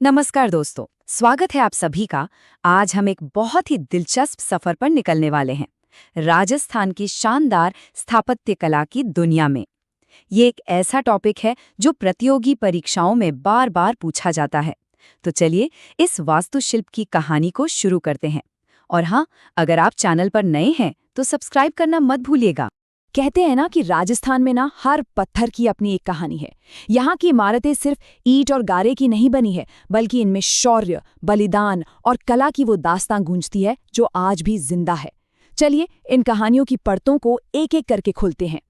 नमस्कार दोस्तों, स्वागत है आप सभी का। आज हम एक बहुत ही दिलचस्प सफर पर निकलने वाले हैं, राजस्थान की शानदार स्थापत्य कला की दुनिया में। ये एक ऐसा टॉपिक है जो प्रतियोगी परीक्षाओं में बार बार पूछा जाता है। तो चलिए इस वास्तुशिल्प की कहानी को शुरू करते हैं। और हाँ, अगर आप चैनल पर नए हैं तो सब्सक्राइब करना मत भूलिएगा। कहते हैं ना कि राजस्थान में हर पत्थर की अपनी एक कहानी है। यहाँ की इमारतें सिर्फ ईंट और गारे की नहीं बनी है, बल्कि इनमें शौर्य, बलिदान और कला की वो दास्तां गूंजती है जो आज भी जिंदा है। चलिए इन कहानियों की परतों को एक एक करके खोलते हैं।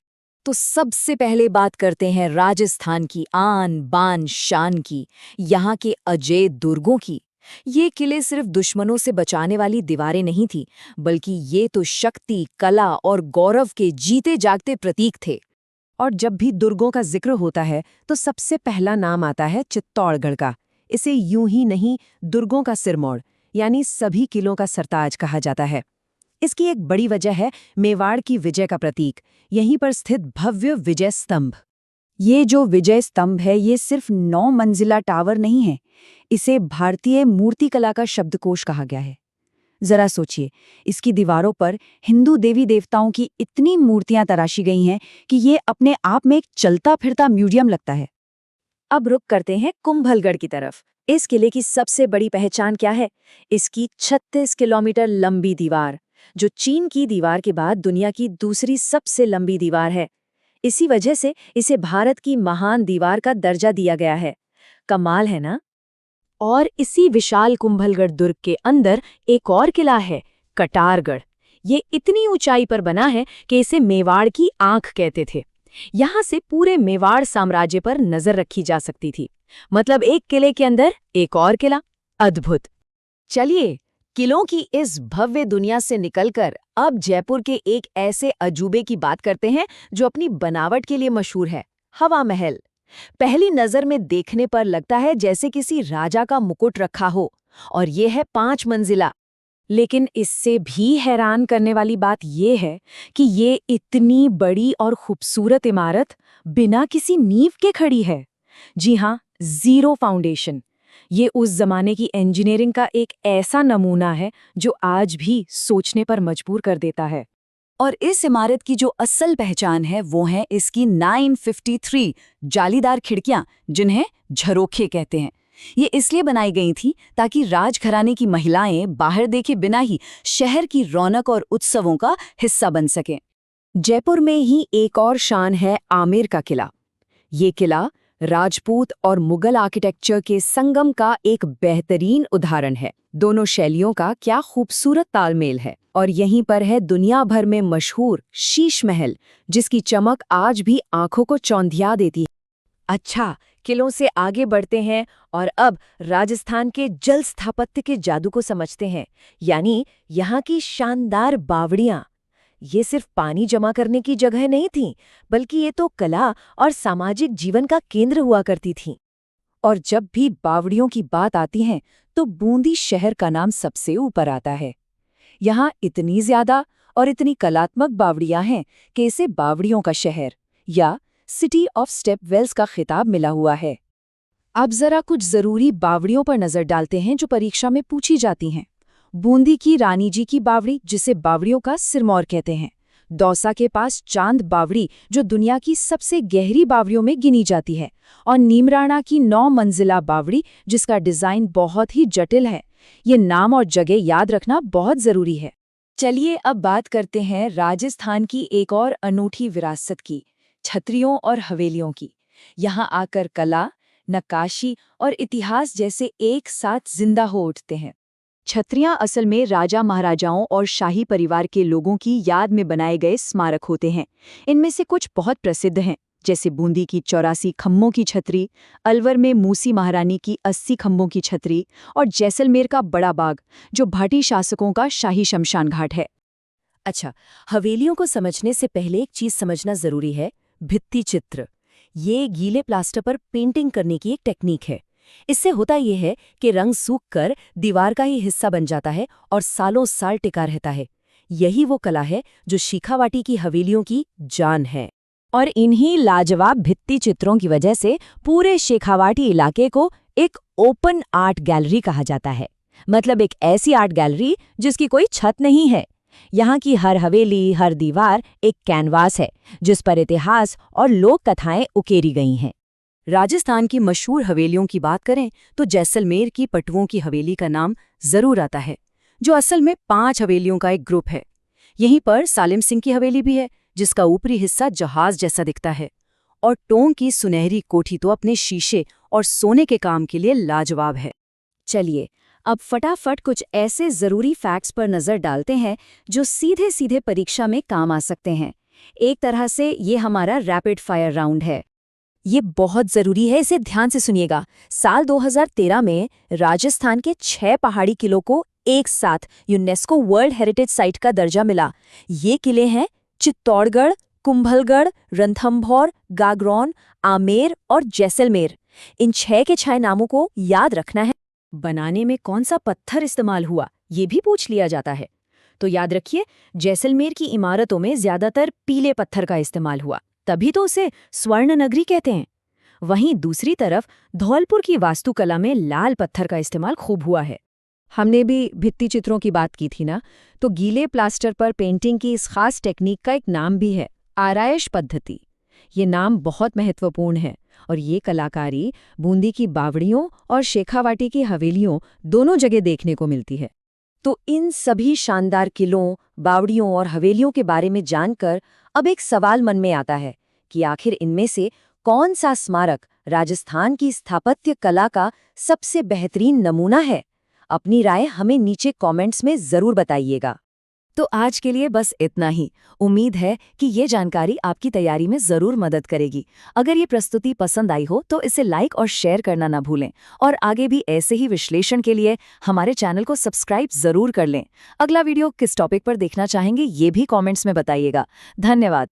तो सबसे पहले बात करते हैं राजस्थान की आन बान शान की, यहाँ के अजय दुर्गों की। ये किले सिर्फ दुश्मनों से बचाने वाली दीवारें नहीं थी, बल्कि ये तो शक्ति, कला और गौरव के जीते जागते प्रतीक थे। और जब भी दुर्गों का जिक्र होता है तो सबसे पहला नाम आता है चित्तौड़गढ़ का। इसे यूं ही नहीं, दुर्गों का सिरमौर यानी सभी किलों का सरताज कहा जाता है। इसकी एक बड़ी वजह है मेवाड़ की विजय का प्रतीक, यहीं पर स्थित भव्य विजय स्तंभ। ये जो विजय स्तंभ है, ये सिर्फ 9 मंजिला टावर नहीं है, इसे भारतीय मूर्तिकला का शब्दकोश कहा गया है। जरा सोचिए, इसकी दीवारों पर हिंदू देवी देवताओं की इतनी मूर्तियां तराशी गई हैं कि ये अपने आप में एक चलता फिरता म्यूजियम लगता है। अब रुक करते हैं कुंभलगढ़ की तरफ। इस किले की सबसे बड़ी पहचान क्या है? इसकी 36 किलोमीटर लंबी दीवार, जो चीन की दीवार के बाद दुनिया की दूसरी सबसे लंबी दीवार है। इसी वजह से इसे भारत की महान दीवार का दर्जा दिया गया है। कमाल है ना? और इसी विशाल कुंभलगढ़ दुर्ग के अंदर एक और किला है, कटारगढ़। ये इतनी ऊंचाई पर बना है कि इसे मेवाड़ की आंख कहते थे। यहाँ से पूरे मेवाड़ साम्राज्य पर नजर रखी जा सकती थी। मतलब एक किले के अंदर एक और किला। अद्भुत। चलिए, किलों की इस भव्य दुनिया से निकलकर अब जयपुर के एक ऐसे अजूबे की बात करते हैं जो अपनी बनावट के लिए मशहूर है, हवा महल। पहली नजर में देखने पर लगता है जैसे किसी राजा का मुकुट रखा हो, और ये है 5 मंजिला। लेकिन इससे भी हैरान करने वाली बात ये है कि ये इतनी बड़ी और खूबसूरत इमारत बिना किसी नींव के खड़ी है। जी हाँ, जीरो फाउंडेशन। ये उस जमाने की इंजीनियरिंग का एक ऐसा नमूना है जो आज भी सोचने पर मजबूर कर देता है। और इस इमारत की जो असल पहचान है वो है इसकी 953 जालीदार खिड़कियां, जिन्हें झरोखे कहते हैं। ये इसलिए बनाई गई थी ताकि राजघराने की महिलाएं बाहर देखे बिना ही शहर की रौनक और उत्सवों का हिस्सा बन सकें। जयपुर में ही एक और शान है आमेर का किला। ये किला राजपूत और मुगल आर्किटेक्चर के संगम का एक बेहतरीन उदाहरण है। दोनों शैलियों का क्या खूबसूरत तालमेल है। और यहीं पर है दुनिया भर में मशहूर शीश महल, जिसकी चमक आज भी आंखों को चौंधिया देती है। अच्छा, किलों से आगे बढ़ते हैं और अब राजस्थान के जल स्थापत्य के जादू को समझते हैं, यानी यहाँ की शानदार बावड़ियाँ। ये सिर्फ पानी जमा करने की जगह नहीं थी, बल्कि ये तो कला और सामाजिक जीवन का केंद्र हुआ करती थी। और जब भी बावड़ियों की बात आती है तो बूंदी शहर का नाम सबसे ऊपर आता है। यहाँ इतनी ज्यादा और इतनी कलात्मक बावड़ियां हैं कि इसे बावड़ियों का शहर या सिटी ऑफ स्टेप वेल्स का खिताब मिला हुआ है। अब जरा कुछ जरूरी बावड़ियों पर नजर डालते हैं जो परीक्षा में पूछी जाती हैं। बूंदी की रानी जी की बावड़ी, जिसे बावड़ियों का सिरमौर कहते हैं। दौसा के पास चांद बावड़ी, जो दुनिया की सबसे गहरी बावड़ियों में गिनी जाती है। और नीमराणा की 9 मंजिला बावड़ी, जिसका डिजाइन बहुत ही जटिल है। ये नाम और जगह याद रखना बहुत जरूरी है। चलिए अब बात करते हैं राजस्थान की एक और अनूठी विरासत की, छतरियों और हवेलियों की। यहाँ आकर कला, नक्काशी और इतिहास जैसे एक साथ जिंदा हो उठते हैं। छतरियां असल में राजा महाराजाओं और शाही परिवार के लोगों की याद में बनाए गए स्मारक होते हैं। इनमें से कुछ बहुत प्रसिद्ध हैं, जैसे बूंदी की 84 खम्भों की छतरी, अलवर में मूसी महारानी की 80 खम्भों की छतरी, और जैसलमेर का बड़ा बाग, जो भाटी शासकों का शाही शमशान घाट है। अच्छा, हवेलियों को समझने से पहले एक चीज समझना जरूरी है, भित्ति चित्र। ये गीले प्लास्टर पर पेंटिंग करने की एक टेक्निक है। इससे होता यह है कि रंग सूख कर दीवार का ही हिस्सा बन जाता है और सालों साल टिका रहता है। यही वो कला है जो शेखावाटी की हवेलियों की जान है। और इन्हीं लाजवाब भित्ति चित्रों की वजह से पूरे शेखावाटी इलाके को एक ओपन आर्ट गैलरी कहा जाता है। मतलब एक ऐसी आर्ट गैलरी जिसकी कोई छत नहीं है। यहाँ की हर हवेली, हर दीवार एक कैनवास है जिस पर इतिहास और लोक कथाएं उकेरी गई हैं। राजस्थान की मशहूर हवेलियों की बात करें तो जैसलमेर की पटुओं की हवेली का नाम जरूर आता है, जो असल में 5 हवेलियों का एक ग्रुप है। यहीं पर सालिम सिंह की हवेली भी है, जिसका ऊपरी हिस्सा जहाज जैसा दिखता है। और टोंक की सुनहरी कोठी तो अपने शीशे और सोने के काम के लिए लाजवाब है। चलिए अब फटाफट कुछ ऐसे जरूरी फैक्ट्स पर नजर डालते हैं जो सीधे सीधे परीक्षा में काम आ सकते हैं। एक तरह से ये हमारा रैपिड फायर राउंड है। ये बहुत जरूरी है, इसे ध्यान से सुनिएगा। साल 2013 में राजस्थान के 6 पहाड़ी किलों को एक साथ यूनेस्को वर्ल्ड हेरिटेज साइट का दर्जा मिला। ये किले हैं चित्तौड़गढ़, कुंभलगढ़, रणथंभौर, गागरौन, आमेर और जैसलमेर। इन 6 के 6 नामों को याद रखना है। बनाने में कौन सा पत्थर इस्तेमाल हुआ, ये भी पूछ लिया जाता है। तो याद रखिए, जैसलमेर की इमारतों में ज्यादातर पीले पत्थर का इस्तेमाल हुआ, तभी तो उसे स्वर्ण नगरी कहते हैं। वहीं दूसरी तरफ धौलपुर की वास्तुकला में लाल पत्थर का इस्तेमाल खूब हुआ है। हमने भी भित्ति चित्रों की बात की थी ना, तो गीले प्लास्टर पर पेंटिंग की इस खास टेक्निक का एक नाम भी है, आराइश पद्धति। ये नाम बहुत महत्वपूर्ण है और ये कलाकारी बूंदी की बावड़ियों और शेखावाटी की हवेलियों दोनों जगह देखने को मिलती है। तो इन सभी शानदार किलों, बावड़ियों और हवेलियों के बारे में जानकर अब एक सवाल मन में आता है कि आखिर इनमें से कौन सा स्मारक राजस्थान की स्थापत्य कला का सबसे बेहतरीन नमूना है? अपनी राय हमें नीचे कमेंट्स में जरूर बताइएगा। तो आज के लिए बस इतना ही। उम्मीद है कि ये जानकारी आपकी तैयारी में जरूर मदद करेगी। अगर ये प्रस्तुति पसंद आई हो तो इसे लाइक और शेयर करना ना भूलें और आगे भी ऐसे ही विश्लेषण के लिए हमारे चैनल को सब्सक्राइब जरूर कर लें। अगला वीडियो किस टॉपिक पर देखना चाहेंगे ये भी कमेंट्स में बताइएगा। धन्यवाद।